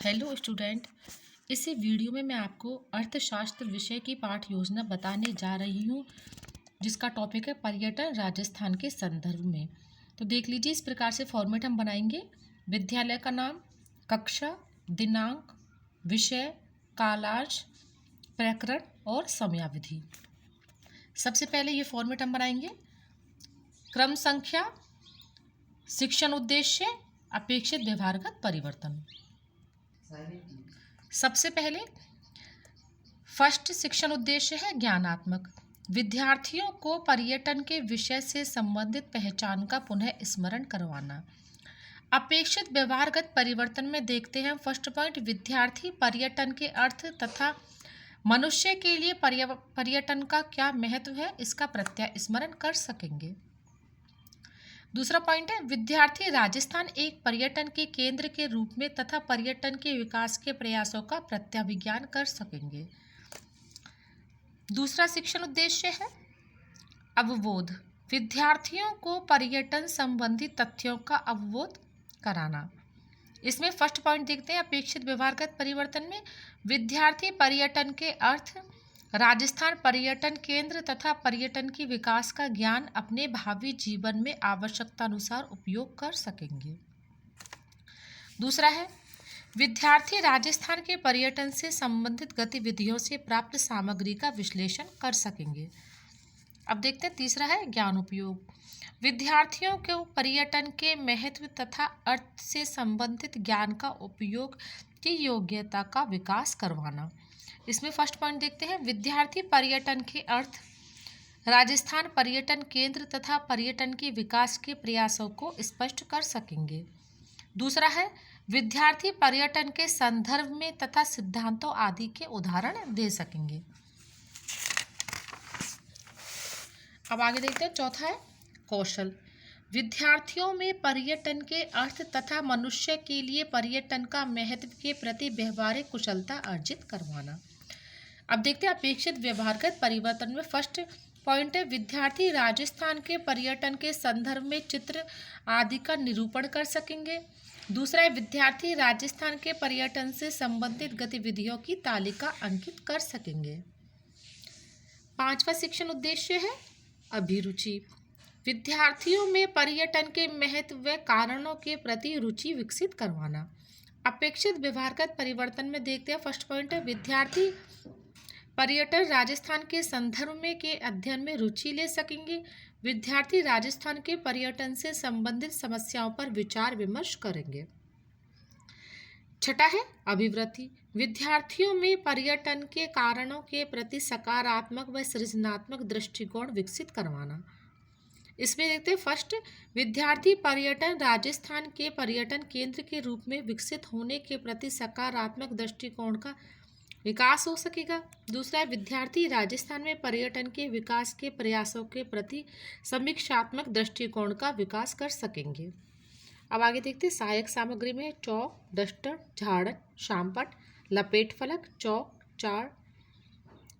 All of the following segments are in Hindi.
Hello student. इसी वीडियो में मैं आपको अर्थशास्त्र विषय की पाठ योजना बताने जा रही हूँ, जिसका टॉपिक है पर्यटन राजस्थान के संदर्भ में। तो देख लीजिए, इस प्रकार से फॉर्मेट हम बनाएंगे। विद्यालय का नाम, कक्षा, दिनांक, विषय, कालांश, प्रकरण और समयावधि। सबसे पहले ये फॉर्मेट हम बनाएंगे। क्रम संख्या, शिक्षण उद्देश्य, अपेक्षित व्यवहारगत परिवर्तन। सबसे पहले फर्स्ट शिक्षण उद्देश्य है ज्ञानात्मक। विद्यार्थियों को पर्यटन के विषय से संबंधित पहचान का पुनः स्मरण करवाना। अपेक्षित व्यवहारगत परिवर्तन में देखते हैं फर्स्ट पॉइंट, विद्यार्थी पर्यटन के अर्थ तथा मनुष्य के लिए पर्यटन का क्या महत्व है, इसका प्रत्यय स्मरण कर सकेंगे। दूसरा पॉइंट है, विद्यार्थी राजस्थान एक पर्यटन के केंद्र के रूप में तथा पर्यटन के विकास के प्रयासों का प्रत्याभिज्ञान कर सकेंगे। दूसरा शिक्षण उद्देश्य है अवबोध। विद्यार्थियों को पर्यटन संबंधी तथ्यों का अवबोध कराना। इसमें फर्स्ट पॉइंट देखते हैं, अपेक्षित व्यवहारगत परिवर्तन में विद्यार्थी पर्यटन के अर्थ, राजस्थान पर्यटन केंद्र तथा पर्यटन के विकास का ज्ञान अपने भावी जीवन में आवश्यकतानुसार उपयोग कर सकेंगे। दूसरा है, विद्यार्थी राजस्थान के पर्यटन से संबंधित गतिविधियों से प्राप्त सामग्री का विश्लेषण कर सकेंगे। अब देखते हैं तीसरा है ज्ञान उपयोग। विद्यार्थियों को पर्यटन के महत्व तथा अर्थ से संबंधित ज्ञान का उपयोग की योग्यता का विकास करवाना। इसमें फर्स्ट पॉइंट देखते हैं, विद्यार्थी पर्यटन के अर्थ, राजस्थान पर्यटन केंद्र तथा पर्यटन के विकास के प्रयासों को स्पष्ट कर सकेंगे। दूसरा है, विद्यार्थी पर्यटन के संदर्भ में तथा सिद्धांतों आदि के उदाहरण दे सकेंगे। अब आगे देखते हैं, चौथा है कौशल। विद्यार्थियों में पर्यटन के अर्थ तथा मनुष्य के लिए पर्यटन का महत्व के प्रति व्यवहारिक कुशलता अर्जित करवाना। अब देखते हैं अपेक्षित व्यवहारगत परिवर्तन में फर्स्ट पॉइंट है, विद्यार्थी राजस्थान के पर्यटन के संदर्भ में चित्र आदि का निरूपण कर सकेंगे। दूसरा है, विद्यार्थी राजस्थान के पर्यटन से संबंधित गतिविधियों की तालिका अंकित कर सकेंगे। पांचवा शिक्षण उद्देश्य है अभिरुचि। विद्यार्थियों में पर्यटन के महत्व व कारणों के प्रति रुचि विकसित करवाना। अपेक्षित व्यवहारगत परिवर्तन में देखते हैं फर्स्ट पॉइंट है, विद्यार्थी पर्यटन राजस्थान के संदर्भ में के अध्ययन में रुचि ले सकेंगे। विद्यार्थी राजस्थान के पर्यटन से संबंधित समस्याओं पर विचार विमर्श करेंगे। छठा है अभिवृत्ति। विद्यार्थियों में पर्यटन के कारणों के प्रति सकारात्मक व सृजनात्मक दृष्टिकोण विकसित करवाना। इसमें देखते हैं फर्स्ट, विद्यार्थी पर्यटन राजस्थान के पर्यटन केंद्र के रूप में विकसित होने के प्रति सकारात्मक दृष्टिकोण का विकास हो सकेगा। दूसरा है, विद्यार्थी राजस्थान में पर्यटन के विकास के प्रयासों के प्रति समीक्षात्मक दृष्टिकोण का विकास कर सकेंगे। अब आगे देखते हैं, सहायक सामग्री में चौक, डस्टर, झाड़न, शामपट, लपेट फलक, चौक, चार्ट,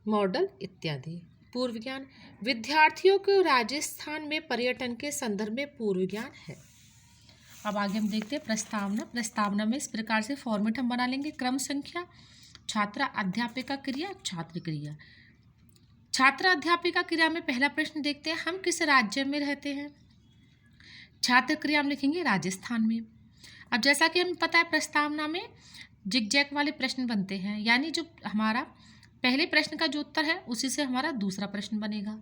मॉडल इत्यादि। पूर्व ज्ञान। विद्यार्थियों को राजस्थान में पर्यटन के संदर्भ में पूर्व ज्ञान है। अब आगे हम देखते हैं प्रस्तावना। प्रस्तावना में इस प्रकार से फॉर्मेट हम बना लेंगे, क्रम संख्या, छात्र अध्यापिका क्रिया, छात्र क्रिया। छात्र अध्यापिका क्रिया में पहला प्रश्न देखते हैं, हम किस राज्य में रहते हैं। छात्र क्रिया हम लिखेंगे राजस्थान में। अब जैसा कि हमें पता है, प्रस्तावना में जिगजैग वाले प्रश्न बनते हैं, यानी जो हमारा पहले प्रश्न का जो उत्तर है उसी से हमारा दूसरा प्रश्न बनेगा।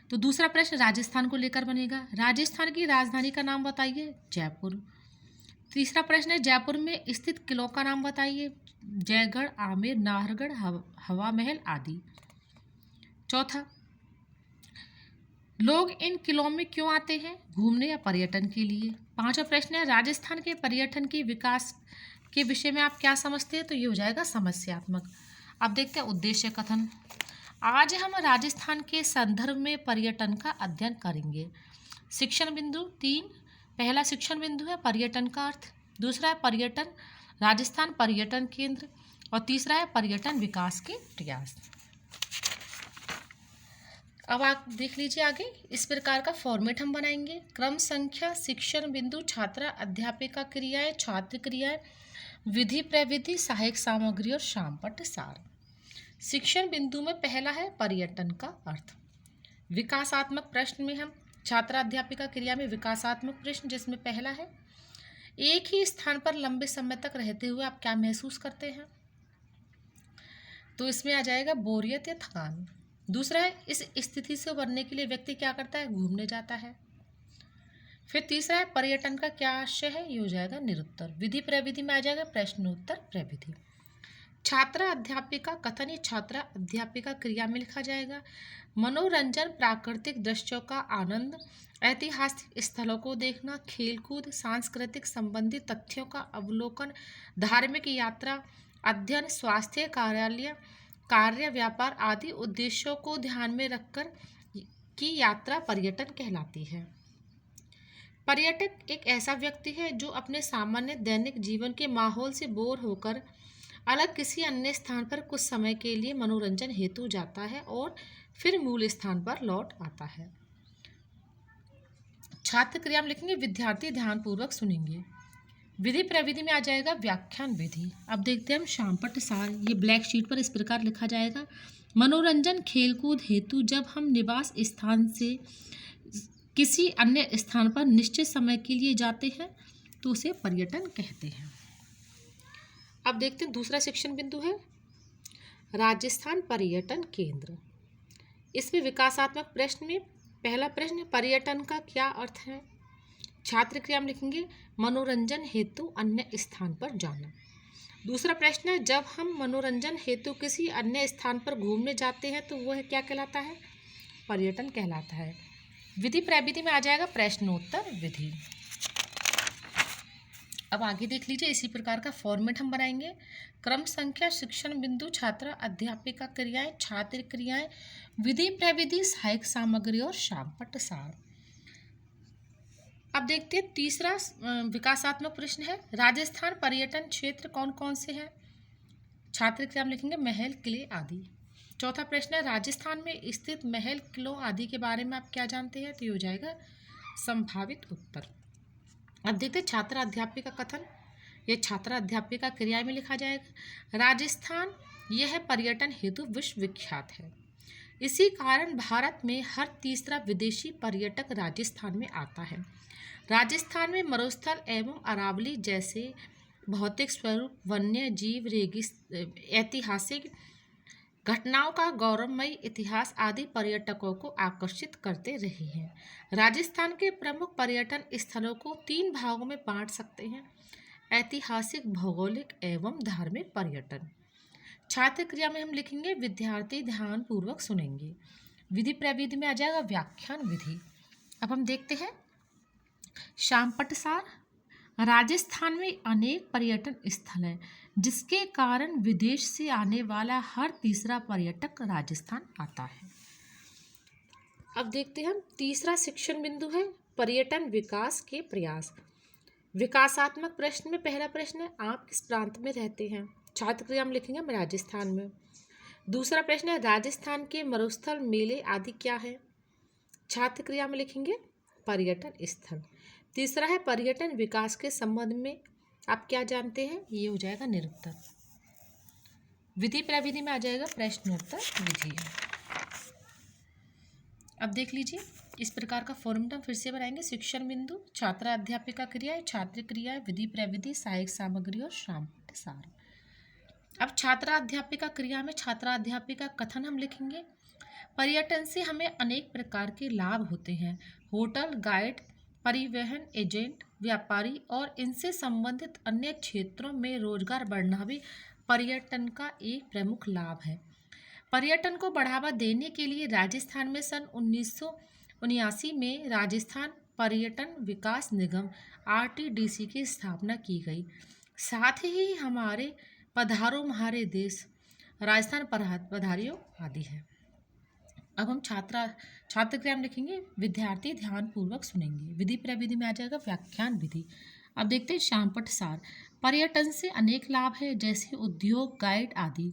तो दूसरा प्रश्न राजस्थान को लेकर बनेगा। राजस्थान की राजधानी का नाम बताइए, जयपुर। तीसरा प्रश्न है, जयपुर में स्थित किलों का नाम बताइए, जयगढ़, आमेर, नाहरगढ़, हवा महल आदि। चौथा, लोग इन किलों में क्यों आते हैं, घूमने या पर्यटन के लिए। पांचवा प्रश्न है, राजस्थान के पर्यटन के विकास के विषय में आप क्या समझते हैं, तो ये हो जाएगा समस्यात्मक। अब देखते हैं उद्देश्य कथन। आज हम राजस्थान के संदर्भ में पर्यटन का अध्ययन करेंगे। शिक्षण बिंदु 3। पहला शिक्षण बिंदु है पर्यटन का अर्थ, दूसरा है पर्यटन राजस्थान पर्यटन केंद्र और तीसरा है पर्यटन विकास के प्रयास। अब आप देख लीजिए आगे, इस प्रकार का फॉर्मेट हम बनाएंगे। क्रम संख्या, शिक्षण बिंदु, छात्रा अध्यापिका क्रियाएं, छात्र क्रियाएं, विधि प्रविधि, सहायक सामग्री और शामपट्ट सार। शिक्षण बिंदु में पहला है पर्यटन का अर्थ। विकासात्मक प्रश्न में हम छात्राध्यापिका क्रिया में विकासात्मक प्रश्न, जिसमें पहला है एक ही स्थान पर लंबे समय तक रहते हुए आप क्या महसूस करते हैं, तो इसमें आ जाएगा बोरियत या थकान। दूसरा है इस स्थिति से उबरने के लिए व्यक्ति क्या करता है, घूमने जाता है। फिर तीसरा है पर्यटन का क्या आशय है, ये हो जाएगा निरुत्तर। विधि प्रविधि में आ जाएगा प्रश्नोत्तर प्रविधि। छात्रा अध्यापिका कथन, ये छात्रा अध्यापिका क्रिया में लिखा जाएगा। मनोरंजन, प्राकृतिक दृश्यों का आनंद, ऐतिहासिक स्थलों को देखना, खेलकूद, सांस्कृतिक संबंधी तथ्यों का अवलोकन, धार्मिक यात्रा, अध्ययन, स्वास्थ्य कार्यालय, कार्य, व्यापार आदि उद्देश्यों को ध्यान में रखकर की यात्रा पर्यटन कहलाती है। पर्यटक एक ऐसा व्यक्ति है जो अपने सामान्य दैनिक जीवन के माहौल से बोर होकर अलग किसी अन्य स्थान पर कुछ समय के लिए मनोरंजन हेतु जाता है और फिर मूल स्थान पर लौट आता है। छात्र क्रिया में लिखेंगे विद्यार्थी ध्यानपूर्वक सुनेंगे। विधि प्रविधि में आ जाएगा व्याख्यान विधि। अब देखते हैं हम शामपट्ट सार। ये ब्लैक शीट पर इस प्रकार लिखा जाएगा। मनोरंजन खेलकूद हेतु जब हम निवास स्थान से किसी अन्य स्थान पर निश्चित समय के लिए जाते हैं तो उसे पर्यटन कहते हैं। अब देखते हैं दूसरा शिक्षण बिंदु है राजस्थान पर्यटन केंद्र। इसमें विकासात्मक प्रश्न में पहला प्रश्न पर्यटन का क्या अर्थ है। छात्र क्रिया में लिखेंगे मनोरंजन हेतु अन्य स्थान पर जाना। दूसरा प्रश्न है जब हम मनोरंजन हेतु किसी अन्य स्थान पर घूमने जाते हैं तो वह क्या कहलाता है, पर्यटन कहलाता है। विधि प्रविधि में आ जाएगा प्रश्नोत्तर विधि। अब आगे देख लीजिए, इसी प्रकार का फॉर्मेट हम बनाएंगे। क्रम संख्या, शिक्षण बिंदु, छात्रा अध्यापिका क्रियाएं, छात्र क्रियाएं, विधि प्रविधि, सहायक सामग्री और शामपट्ट सार। अब देखते हैं तीसरा विकासात्मक प्रश्न है राजस्थान पर्यटन क्षेत्र कौन कौन से हैं। छात्र क्रिया में लिखेंगे महल, किले आदि। चौथा प्रश्न है राजस्थान में स्थित महल, किलों आदि के बारे में आप क्या जानते हैं, तो ये हो जाएगा संभावित उत्तर। अब देखते हैं छात्रा अध्यापिका कथन। यह छात्रा अध्यापिका क्रिया में लिखा जाएगा। राजस्थान यह पर्यटन हेतु विश्व विख्यात है। इसी कारण भारत में हर तीसरा विदेशी पर्यटक राजस्थान में आता है। राजस्थान में मरुस्थल एवं अरावली जैसे भौतिक स्वरूप, वन्य जीव, ऐतिहासिक घटनाओं का गौरवमयी इतिहास आदि पर्यटकों को आकर्षित करते रहे हैं। राजस्थान के प्रमुख पर्यटन स्थलों को 3 भागों में बांट सकते हैं, ऐतिहासिक, भौगोलिक एवं धार्मिक पर्यटन। छात्र क्रिया में हम लिखेंगे विद्यार्थी ध्यान पूर्वक सुनेंगे। विधि प्रविधि में आ जाएगा व्याख्यान विधि। अब हम देखते हैं शामपट्ट सार। राजस्थान में अनेक पर्यटन स्थल हैं जिसके कारण विदेश से आने वाला हर तीसरा पर्यटक राजस्थान आता है। अब देखते हैं हम तीसरा शिक्षण बिंदु है पर्यटन विकास के प्रयास। विकासात्मक प्रश्न में पहला प्रश्न है आप किस प्रांत में रहते हैं। छात्र क्रिया में लिखेंगे हम राजस्थान में। दूसरा प्रश्न है राजस्थान के मरुस्थल, मेले आदि क्या है। छात्र क्रिया में लिखेंगे पर्यटन स्थल। तीसरा है पर्यटन विकास के संबंध में आप क्या जानते हैं, ये हो जाएगा निरुत्तर। विधि प्रविधि में आ जाएगा प्रश्नोत्तर विधि। अब देख लीजिए, इस प्रकार का फॉर्मेट हम फिर से बनाएंगे। शिक्षण बिंदु, छात्रा अध्यापिका क्रियाएं, छात्र क्रियाएं, विधि प्रविधि, सहायक सामग्री और शामपट्ट सार। अब छात्रा अध्यापिका क्रिया में छात्रा अध्यापिका कथन हम लिखेंगे। पर्यटन से हमें अनेक प्रकार के लाभ होते हैं। होटल, गाइड, परिवहन एजेंट, व्यापारी और इनसे संबंधित अन्य क्षेत्रों में रोजगार बढ़ना भी पर्यटन का एक प्रमुख लाभ है। पर्यटन को बढ़ावा देने के लिए राजस्थान में सन 1979 में राजस्थान पर्यटन विकास निगम RTDC की स्थापना की गई। साथ ही हमारे पधारो म्हारे देश, राजस्थान पधारियो आदि है। अब हम छात्र क्रिया में लिखेंगे विद्यार्थी ध्यान पूर्वक सुनेंगे। विधि प्रविधि में आ जाएगा व्याख्यान विधि। अब देखते हैं शामपट्ट सार। पर्यटन से अनेक लाभ है जैसे उद्योग, गाइड आदि।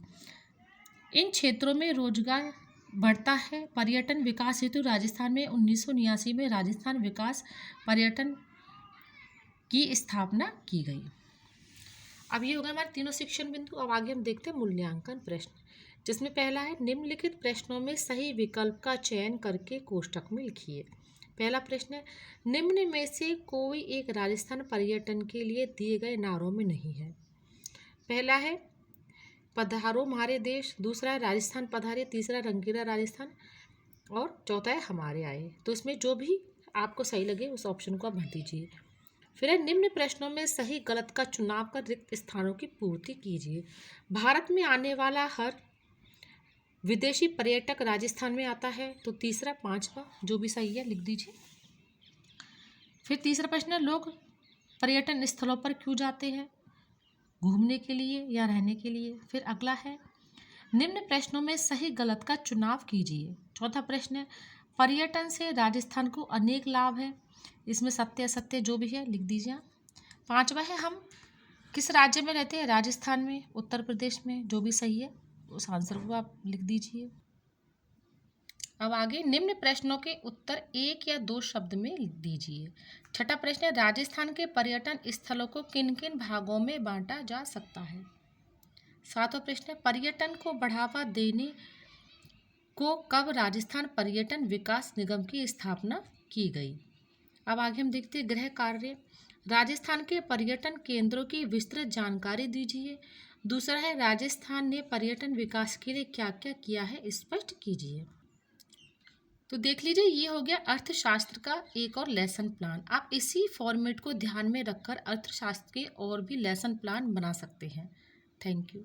इन क्षेत्रों में रोजगार बढ़ता है। पर्यटन विकास हेतु राजस्थान में 1979 में राजस्थान विकास पर्यटन की स्थापना की गई। अब ये हो गए हमारे तीनों शिक्षण बिंदु। अब आगे हम देखते हैं मूल्यांकन प्रश्न, जिसमें पहला है निम्नलिखित प्रश्नों में सही विकल्प का चयन करके कोष्ठक में लिखिए। पहला प्रश्न है, निम्न में से कोई एक राजस्थान पर्यटन के लिए दिए गए नारों में नहीं है। पहला है पधारो हमारे देश, दूसरा है राजस्थान पधारे, तीसरा रंगीला राजस्थान और चौथा है हमारे आए। तो इसमें जो भी आपको सही लगे उस ऑप्शन को आप भर दीजिए। फिर है निम्न प्रश्नों में सही गलत का चुनाव कर रिक्त स्थानों की पूर्ति कीजिए। भारत में आने वाला हर विदेशी पर्यटक राजस्थान में आता है। तो तीसरा पांचवा जो भी सही है लिख दीजिए। फिर तीसरा प्रश्न है लोग पर्यटन स्थलों पर क्यों जाते हैं, घूमने के लिए या रहने के लिए। फिर अगला है निम्न प्रश्नों में सही गलत का चुनाव कीजिए। चौथा प्रश्न है पर्यटन से राजस्थान को अनेक लाभ है, इसमें सत्य असत्य जो भी है लिख दीजिए आप। पांचवा है हम किस राज्य में रहते हैं, राजस्थान में, उत्तर प्रदेश में, जो भी सही है उस आंसर को आप लिख दीजिए। अब आगे निम्न प्रश्नों के उत्तर एक या दो शब्द में लिख दीजिए। छठा प्रश्न है राजस्थान के पर्यटन स्थलों को किन किन भागों में बांटा जा सकता है। सातवां प्रश्न है पर्यटन को बढ़ावा देने को कब राजस्थान पर्यटन विकास निगम की स्थापना की गई। अब आगे हम देखते हैं गृह कार्य, राजस्थान के पर्यटन केंद्रों की विस्तृत जानकारी दीजिए। दूसरा है राजस्थान ने पर्यटन विकास के लिए क्या क्या किया है स्पष्ट कीजिए। तो देख लीजिए ये हो गया अर्थशास्त्र का एक और लेसन प्लान। आप इसी फॉर्मेट को ध्यान में रखकर अर्थशास्त्र के और भी लेसन प्लान बना सकते हैं। Thank you.